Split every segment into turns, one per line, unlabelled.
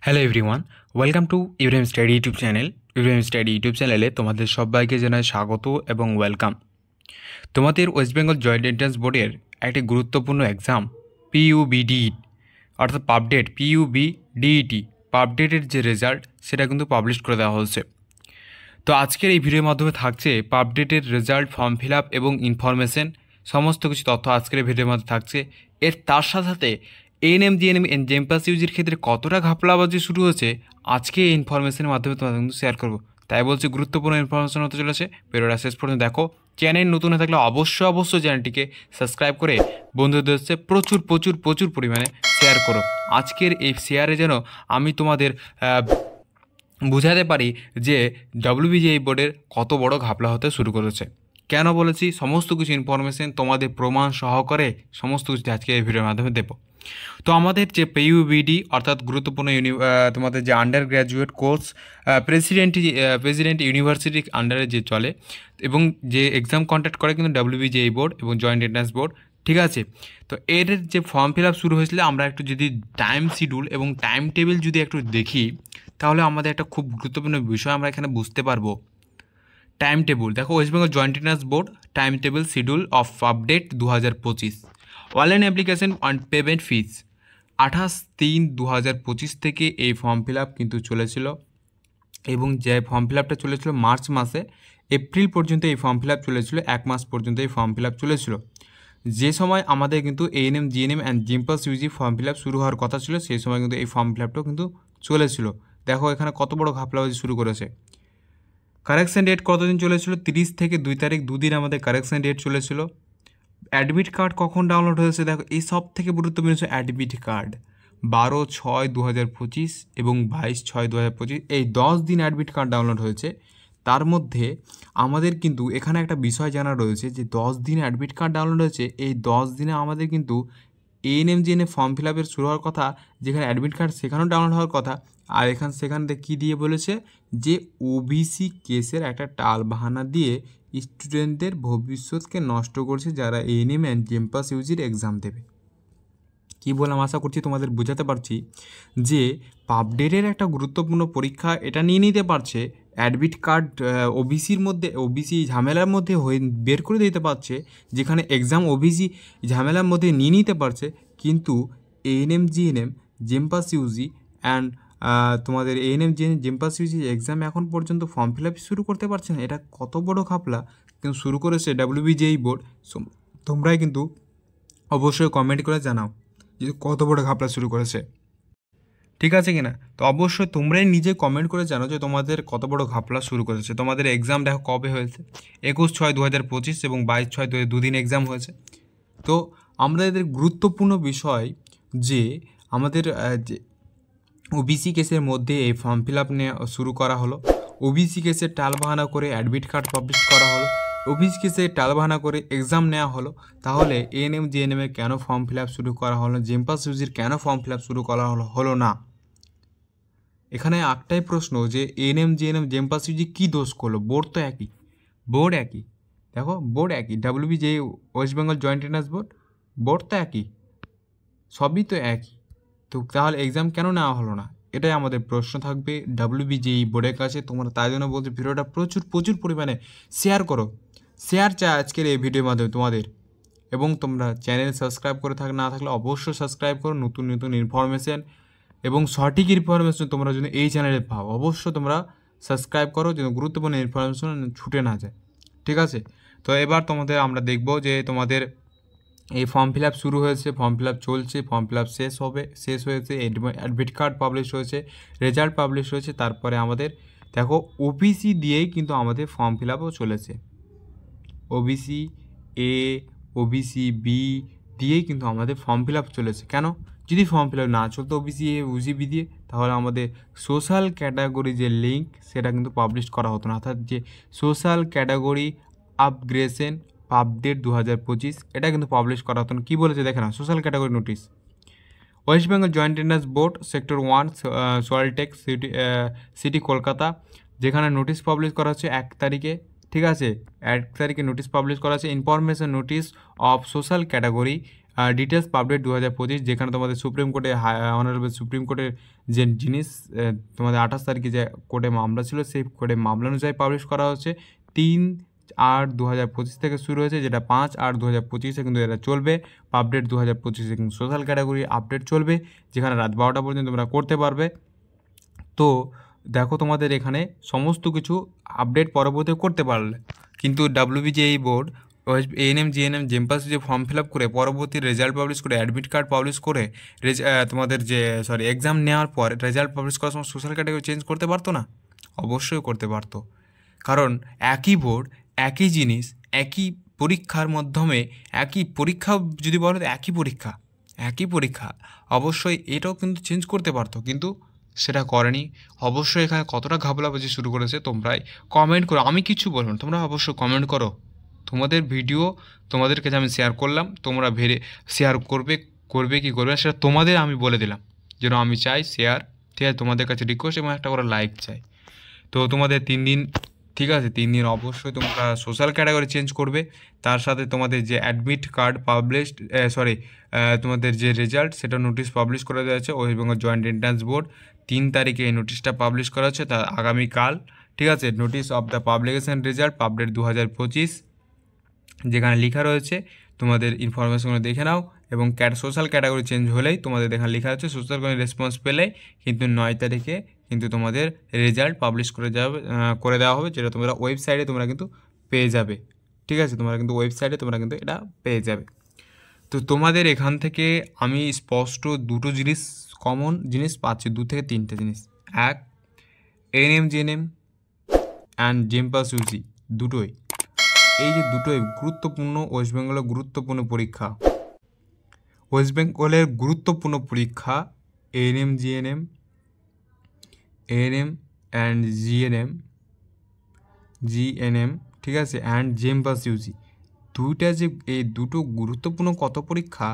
Hello everyone, welcome to Ibrahim study YouTube channel. Ibrahim study YouTube চ্যানেলে তোমাদের সবাইকে জানাই স্বাগত এবং ওয়েলকাম। তোমাদের ওয়েস্ট বেঙ্গল জয়েন্ট এন্ট্রান্স বোর্ডের একটি গুরুত্বপূর্ণ এক্সাম পিইউবিডি অর্থাৎ পাবডেট পিইউবিডিইটি পাবডেটের যে রেজাল্ট সেটা কিন্তু পাবলিশ করে দেওয়া হয়েছে। তো আজকের এই ভিডিওর মাধ্যমে থাকছে পাবডেটের রেজাল্ট, ফর্ম ফিল আপ এবং ইনফরমেশন, সমস্ত কিছু তথ্য আজকের এই ভিডিওর মধ্যে থাকছে। এর তার সাথে সাথে এএনএম জিএনএম জেমপাস ইউজির ক্ষেত্রে কতটা ঘাপলাবাজি শুরু হয়েছে আজকে এই ইনফরমেশনের মাধ্যমে তোমাদের কিন্তু শেয়ার করবো। তাই বলছি গুরুত্বপূর্ণ ইনফরমেশন হতে চলেছে, ভিডিওটা শেষ পর্যন্ত দেখো। চ্যানেল নতুন হয়ে থাকলে অবশ্যই চ্যানেলটিকে সাবস্ক্রাইব করে বন্ধুদের হচ্ছে প্রচুর পরিমাণে শেয়ার করো। আজকের এই শেয়ারে যেন আমি তোমাদের বোঝাতে পারি যে ডব্লিউবিজিএই বোর্ডের কত বড় ঘাপলা হতে শুরু করেছে। কেন বলেছি, সমস্ত কিছু ইনফরমেশন তোমাদের প্রমাণ সহকারে সমস্ত কিছু আজকে এই ভিডিওর মাধ্যমে দেবো। তো আমাদের যে পিইউবিডি অর্থাৎ গুরুত্বপূর্ণ তোমাদের যে under graduate course president university আন্ডারে যে চলে এবং যে এক্সাম কন্ডাক্ট করে কিন্তু ডব্লিউবিজিএই বোর্ড এবং জয়েন্ট এন্ট্রান্স বোর্ড, ঠিক আছে। তো এর যে ফর্ম ফিল আপ শুরু হয়েছিল, আমরা একটু যদি টাইম শিডিউল এবং টাইম টেবিল যদি একটু দেখি তাহলে আমাদের একটা খুব গুরুত্বপূর্ণ বিষয় আমরা এখানে বুঝতে পারবো। টাইম টেবিল দেখো, West Bengal joint entrance board time table schedule of update 2025 online application and payment fees 28/3/2025 থেকে এই ফর্ম ফিল আপ কিন্তু চলেছিল এবং যে ফর্ম ফিল আপটা চলেছিল মার্চ মাসে, এপ্রিল পর্যন্ত এই ফর্ম ফিল আপ চলেছিল, 1 মাস পর্যন্ত এই ফর্ম ফিল আপ চলেছিল। যে সময় আমাদের কিন্তু ANM GNM and JENPAS UG form fill up শুরু হওয়ার কথা ছিল, সেই সময় কিন্তু এই ফর্ম ফিল আপটাও কিন্তু চলেছিল। দেখো এখানে কত বড় ঘাপলাবাজি শুরু করেছে। কারেকশান ডেট কতদিন চলেছিল? 30 থেকে 2 তারিখ, দুদিন আমাদের কারেকশান ডেট চলেছিল। অ্যাডমিট কার্ড কখন ডাউনলোড হয়েছে? দেখো এই সব থেকে গুরুত্বপূর্ণ হচ্ছে অ্যাডমিট কার্ড 12/6/2025 এবং 22/6/2025, এই 10 দিন অ্যাডমিট কার্ড ডাউনলোড হয়েছে। তার মধ্যে আমাদের কিন্তু এখানে একটা বিষয় জানা রয়েছে যে 10 দিন অ্যাডমিট কার্ড ডাউনলোড হয়েছে, এই 10 দিনে আমাদের কিন্তু এএনএম জিএনএম ফর্ম ফিল আপের শুরু হওয়ার কথা, যেখানে অ্যাডমিট কার্ড সেখানেও ডাউনলোড হওয়ার কথা। আর সেখানে কী দিয়ে বলেছে যে ওবিসি কেসের একটা টাল বাহানা দিয়ে স্টুডেন্টদের ভবিষ্যৎকে নষ্ট করছে যারা এএনএম অ্যান্ড জেমপাস ইউজির এক্সাম দেবে। কী বললাম, আশা করছি তোমাদের বোঝাতে পারছি যে পাবডেটের একটা গুরুত্বপূর্ণ পরীক্ষা এটা নিয়ে নিতে পারছে, অ্যাডমিট কার্ড ওবিসির মধ্যে ওবিসি ঝামেলার মধ্যে হয়ে বের করে দিতে পারছে, যেখানে এক্সাম ওবিসি ঝামেলার মধ্যে নিয়ে নিতে পারছে, কিন্তু ANM GNM JENPAS Yuji and তোমাদের ANM GNM JENPAS Yuji exam এখন পর্যন্ত ফর্ম ফিল আপ শুরু করতে পারছে না। এটা কত বড় ঘাপলা কিন্তু শুরু করেছে ডব্লিউবিজিএই বোর্ড। তোমরাই কিন্তু অবশ্যই কমেন্ট করে জানাও যে কত বড় ঘাপলা শুরু করেছে, ঠিক আছে কিনা। তো অবশ্যই তোমরাই নিজে কমেন্ট করে জানো যে তোমাদের কত বড় ঘাপলা শুরু করেছে। তোমাদের এক্সাম দেখো কবে হয়েছে, 21/6/2025 এবং 22/6/2025, দুদিন এক্সাম হয়েছে। তো আমাদের গুরুত্বপূর্ণ বিষয় যে আমাদের যে ওবিসি কেসের মধ্যে এই ফর্ম ফিল আপ শুরু করা হলো, ওবিসি কেসের টালবাহানা করে অ্যাডমিট কার্ড পাবলিশ করা হলো, ওবিসি কেসে টালবাহানা করে এক্সাম নেওয়া হলো। তাহলে এএনএম জিএনএমের কেন ফর্ম ফিল আপ শুরু করা হলো, জেমপাস ইউজির কেন ফর্ম ফিল আপ শুরু করা হলো না? এখানে একটাই প্রশ্ন যে এএনএম জিএনএম জেমপাস ইউজি কী দোষ করলো? বোর্ড তো একই, বোর্ড একই, দেখো বোর্ড একই, WBJ West Bengal joint entrance board তো একই, সবই তো একই। তো তাহলে এক্সাম কেন নেওয়া হলো না? এটাই আমাদের প্রশ্ন থাকবে ডব্লিউবিজিএই বোর্ডের কাছে। তোমরা তাই জন্য বলছি ভিডিওটা প্রচুর পরিমাণে শেয়ার করো। শেয়ার চাই আজকের এই ভিডিওর মাধ্যমে তোমাদের, এবং তোমরা চ্যানেল সাবস্ক্রাইব করে না থাকলে অবশ্যই সাবস্ক্রাইব করো। নতুন ইনফরমেশান এবং সঠিক ইনফরমেশন তোমরা যদি এই চ্যানেলে পাও, অবশ্যই তোমরা সাবস্ক্রাইব করো যেন গুরুত্বপূর্ণ ইনফরমেশন ছুটে না যায়, ঠিক আছে। তো এবার তোমাদের আমরা দেখব যে তোমাদের এই ফর্ম ফিল আপ শুরু হয়েছে, ফর্ম ফিল আপ চলছে, ফর্ম ফিল আপ শেষ হয়েছে, অ্যাডমিট কার্ড পাবলিশ হয়েছে, রেজাল্ট পাবলিশ হয়েছে। তারপরে আমাদের দেখো ওবিসি দিয়েই কিন্তু আমাদের ফর্ম ফিল আপও চলেছে, ওবিসি এ ওবিসি বি দিয়েই কিন্তু আমাদের ফর্ম ফিল আপ চলেছে। কেন? যদি ফর্ম ফিল আপ না চলতো ওবিসি এ ওবিসি বি দিয়ে, তাহলে আমাদের সোশ্যাল ক্যাটাগরি যে লিঙ্ক সেটা কিন্তু পাবলিশ করা হতো না। অর্থাৎ যে সোশ্যাল ক্যাটাগরি আপগ্রেডেশন আপডেট 2025 এটা কিন্তু পাবলিশ করা হতো না। কী বলেছে দেখে না, social category notice, West Bengal joint entrance board sector 1 Salt Lake city Kolkata, যেখানে নোটিশ পাবলিশ করা হচ্ছে 1 তারিখে, ঠিক আছে। 1 তারিখে নোটিশ পাবলিশ করা হচ্ছে, information notice of social category details public 2025, যেখানে তোমাদের সুপ্রিম কোর্টে অনারেবল সুপ্রিম কোর্টের যে জিনিস তোমাদের 28 তারিখে যে কোর্টে মামলা ছিল সেই কোর্টে মামলা অনুযায়ী পাবলিশ করা হচ্ছে। 3/8/2025 থেকে শুরু হয়েছে, যেটা 5/8/2025 কিন্তু এটা চলবে। আপডেট 2025 কিন্তু সোশ্যাল ক্যাটাগরি আপডেট চলবে, যেখানে রাত 12টা পর্যন্ত তোমরা করতে পারবে। তো দেখো তোমাদের এখানে সমস্ত কিছু আপডেট পরবর্তী করতে পারলে, কিন্তু WBJEE বোর্ড ANM GNM জেমপাস যে ফর্ম ফিল আপ করে পরবর্তী রেজাল্ট পাবলিশ করে অ্যাডমিট কার্ড পাবলিশ করে তোমাদের যে এক্সাম নেওয়ার পর রেজাল্ট পাবলিশ করার সময় সোশ্যাল ক্যাটাগরি চেঞ্জ করতে পারতো না? অবশ্যই করতে পারতো, কারণ একই বোর্ড একই জিনিস একই পরীক্ষার মাধ্যমে একই পরীক্ষা যদি বলো একই পরীক্ষা অবশ্যই এটাও কিন্তু চেঞ্জ করতে পারতো, কিন্তু সেটা করেনি। অবশ্যই এখানে কতটা ঘাবলাবাজি শুরু করেছে তোমরাই কমেন্ট করো, আমি কিছু বলবো না, তোমরা অবশ্যই কমেন্ট করো। তোমাদের ভিডিও তোমাদের কাছে আমি শেয়ার করলাম, তোমরা শেয়ার করবে কি করবে না সেটা তোমাদের আমি বলে দিলাম, যেন আমি চাই শেয়ার, ঠিক আছে, তোমাদের কাছে রিকোয়েস্ট এবং একটা করে লাইক চাই। তো তোমাদের 3 দিন, ঠিক আছে, 3 দিন অবশ্যই তোমরা সোশ্যাল ক্যাটাগরি চেঞ্জ করবে। তার সাথে তোমাদের যে অ্যাডমিট কার্ড পাবলিশড তোমাদের যে রেজাল্ট সেটা নোটিশ পাবলিশ করে দেওয়া হয়েছে West Bengal joint entrance board. 3 তারিখে এই নোটিশটা পাবলিশ করা হচ্ছে, তার আগামীকাল, ঠিক আছে। Notice of the publication result update 2025, যেখানে লেখা রয়েছে তোমাদের ইনফরমেশনগুলো দেখে নাও, এবং সোশ্যাল ক্যাটাগরি চেঞ্জ হলেই তোমাদের দেখা লেখা আছে সোশ্যাল কোনো রেসপন্স পেলেই কিন্তু 9 তারিখে কিন্তু তোমাদের রেজাল্ট পাবলিশ করে দেওয়া হবে, যেটা তোমরা ওয়েবসাইটে তোমরা কিন্তু পেয়ে যাবে, ঠিক আছে। তোমরা কিন্তু ওয়েবসাইটে তোমরা কিন্তু এটা পেয়ে যাবে। তো তোমাদের এখান থেকে আমি স্পষ্ট দুটো জিনিস, কমন জিনিস পাচ্ছি, 2 থেকে 3টে জিনিস। এক, ANM GNM অ্যান্ড জেমপাস UG দুটোই, এই যে দুটোই গুরুত্বপূর্ণ, ওয়েস্ট বেঙ্গলের গুরুত্বপূর্ণ পরীক্ষা, ANM অ্যান্ড GNM, ঠিক আছে, অ্যান্ড জেমপাস UG দুইটা যে এই দুটো গুরুত্বপূর্ণ কত পরীক্ষা,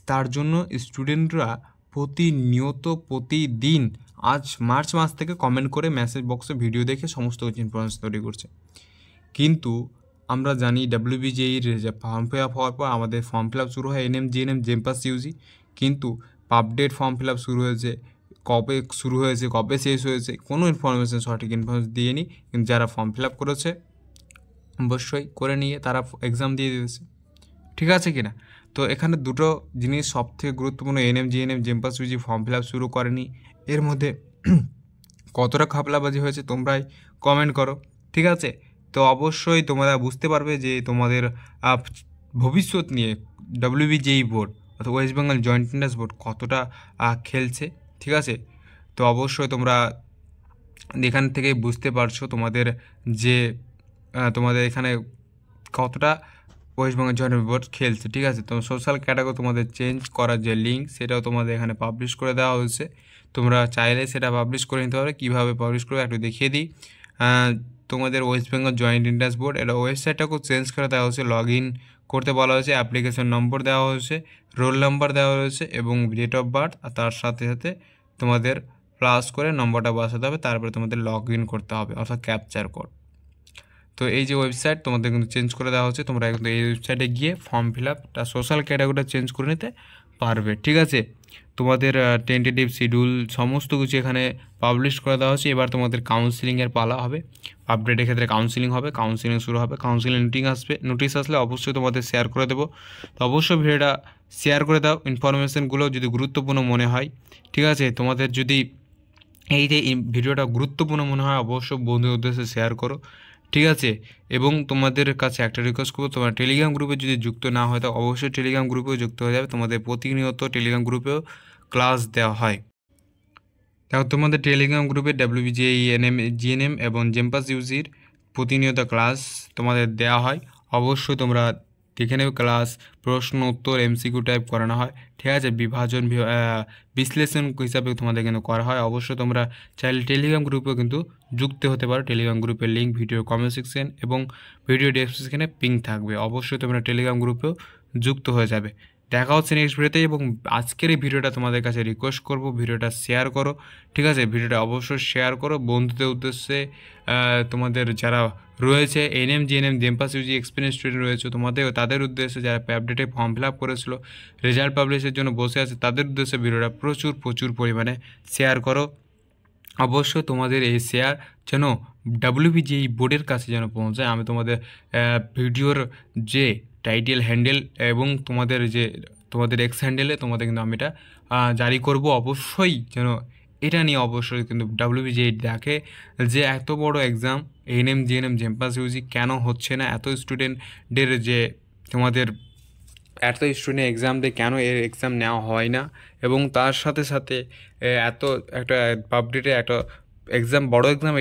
তার জন্য স্টুডেন্টরা প্রতিদিন আজ মার্চ মাস থেকে কমেন্ট করে মেসেজ বক্সে ভিডিও দেখে সমস্ত কিছু ইনফরমেশন তৈরি করছে। কিন্তু আমরা জানি WBJEE ফর্ম ফিল আপ হওয়ার পর আমাদের ফর্ম ফিল আপ শুরু হয় ANM GNM জেমপাস UG, কিন্তু আপডেট ফর্ম ফিল আপ শুরু হয়েছে, কবে শেষ হয়েছে কোনো ইনফরমেশন, সঠিক ইনফরমেশন দিয়ে নি। কিন্তু যারা ফর্ম ফিল আপ করেছে অবশ্যই করে নিয়ে তারা এক্সাম দিয়ে দিয়েছে, ঠিক আছে কি না? তো এখানে দুটো জিনিস সবথেকে গুরুত্বপূর্ণ, ANM GNM জেমপাস UG form fill up শুরু করেনি, এর মধ্যে কতটা ঘাপলাবাজি হয়েছে তোমরাই কমেন্ট করো, ঠিক আছে। তো অবশ্যই তোমরা বুঝতে পারবে যে তোমাদের ভবিষ্যৎ নিয়ে WBJEE বোর্ড অথবা West Bengal joint entrance board কতটা খেলছে, ঠিক আছে। তো অবশ্যই তোমরা এখান থেকে বুঝতে পারছো তোমাদের যে তোমাদের এখানে কতটা ওয়েস্ট বেঙ্গল জয়েন্ট বোর্ড খেলছে, ঠিক আছে। তো সোশ্যাল ক্যাটাগরি তোমাদের চেঞ্জ করার যে লিঙ্ক সেটাও তোমাদের এখানে পাবলিশ করে দেওয়া হয়েছে, তোমরা চাইলে সেটা পাবলিশ করে নিতে পারবে। কীভাবে পাবলিশ করবে একটু দেখিয়ে দিই। তোমাদের West Bengal joint entrance board এটা ওয়েবসাইটটাকেও চেঞ্জ করে দেওয়া হয়েছে, লগ ইন করতে বলা হয়েছে, অ্যাপ্লিকেশন নম্বর দেওয়া হয়েছে, রোল নাম্বার দেওয়া হয়েছে এবং ডেট অফ বার্থ, আর তার সাথে সাথে তোমাদের প্লাস করে নম্বরটা বসাতে হবে, তারপরে তোমাদের লগ ইন করতে হবে, অর্থাৎ ক্যাপচার কোড। তো এই যে ওয়েবসাইট তোমাদের কিন্তু চেঞ্জ করে দেওয়া হচ্ছে, তোমরা কিন্তু এই ওয়েবসাইটে গিয়ে ফর্ম ফিল আপটা সোশ্যাল ক্যাটাগরিটা চেঞ্জ করে নিতে পারবে, ঠিক আছে। তোমাদের টেন্টেটিভ শিডিউল সমস্ত কিছু এখানে পাবলিশ করে দেওয়া হচ্ছে। এবার তোমাদের কাউন্সিলিংয়ের পালা হবে, আপডেটের ক্ষেত্রে কাউন্সিলিং হবে, কাউন্সিলিং শুরু হবে, কাউন্সিলিং নোটিশ আসলে অবশ্যই তোমাদের শেয়ার করে দেবো। তো অবশ্যই ভিডিওটা শেয়ার করে দাও, ইনফরমেশানগুলো যদি গুরুত্বপূর্ণ মনে হয়, ঠিক আছে। তোমাদের যদি এই যে ভিডিওটা গুরুত্বপূর্ণ মনে হয় অবশ্যই বন্ধুদের উদ্দেশ্যে শেয়ার করো, ঠিক আছে। এবং তোমাদের কাছে একটা রিকোয়েস্ট করবো, তোমার টেলিগ্রাম গ্রুপে যদি যুক্ত না হয় তো অবশ্যই টেলিগ্রাম গ্রুপেও যুক্ত হয়ে যাবে। তোমাদের প্রতিনিয়ত টেলিগ্রাম গ্রুপেও ক্লাস দেওয়া হয়। দেখো তোমাদের টেলিগ্রাম গ্রুপে WBJEE ANM GNM এবং জেমপাস UGর প্রতিনিয়ত ক্লাস তোমাদের দেওয়া হয়, অবশ্যই তোমরা দেখে নেবে। ক্লাস প্রশ্ন উত্তর MCQ টাইপ করানো হয়, ঠিক আছে। বিভাজন বিশ্লেষণ হিসাবে তোমাদের কিন্তু করা হয়। অবশ্যই তোমরা চাইলে টেলিগ্রাম গ্রুপেও কিন্তু যুক্ত হতে পারো। টেলিগ্রাম গ্রুপের লিঙ্ক ভিডিও কমেন্ট সেকশন এবং ভিডিও ডেসক্রিপশনে পিং থাকবে, অবশ্যই তোমরা টেলিগ্রাম গ্রুপেও যুক্ত হয়ে যাবে। দেখা হচ্ছে নেক্সট ভিডিওতে। এবং আজকের এই ভিডিওটা তোমাদের কাছে রিকোয়েস্ট করব, ভিডিওটা শেয়ার করো, ঠিক আছে? ভিডিওটা অবশ্যই শেয়ার করো বন্ধুদের উদ্দেশ্যে। তোমাদের যারা রয়েছে ANM GNM JENPAS UG experience student রয়েছে তাদের উদ্দেশ্যে, যারা আপডেটে ফর্ম ফিল আপ করেছিল, রেজাল্ট পাবলিশের জন্য বসে আছে, তাদের উদ্দেশ্যে ভিডিওটা প্রচুর পরিমাণে শেয়ার করো। অবশ্যই তোমাদের এই শেয়ার যেন WBJEE বোর্ডের কাছে যেন পৌঁছায়। আমি তোমাদের ভিডিওর যে টাইটেল হ্যান্ডেল এবং তোমাদের এক্স হ্যান্ডেলে তোমাদের কিন্তু আমি এটা জারি করব। অবশ্যই যেন এটা নিয়ে অবশ্যই কিন্তু WBJEE দেখে যে এত বড় exam ANM GNM JENPAS Yuji কেন হচ্ছে না, এত স্টুডেন্টদের যে তোমাদের এত স্টুডেন্ট এক্সাম দিয়ে কেন এর এক্সাম নেওয়া হয় না, এবং তার সাথে সাথে এত একটা আপডেটে একটা এক্সাম, বড় এক্সাম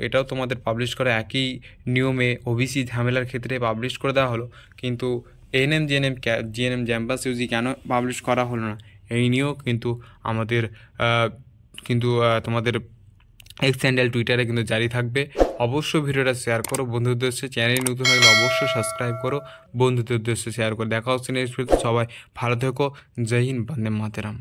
এটাও তোমাদের পাবলিশ করা একই নিয়মে ওবিসি ঝামেলার ক্ষেত্রে পাবলিশ করে দেওয়া হলো, কিন্তু এএনএম জিএনএম ক্যাম্পাস ইউজি কেন পাবলিশ করা হলো না, এই নিয়েও কিন্তু আমাদের তোমাদের এক্স হ্যান্ডেল টুইটারে কিন্তু জারি থাকবে। অবশ্যই ভিডিওটা শেয়ার করো বন্ধুদের উদ্দেশ্যে, চ্যানেল নতুন হলে অবশ্যই সাবস্ক্রাইব করো, বন্ধুদের উদ্দেশ্যে শেয়ার করো। দেখা হচ্ছে নেক্সট ভিডিওতে। সবাই ভালো থেকো, জয় হিন্দ, বন্দে মাতরম।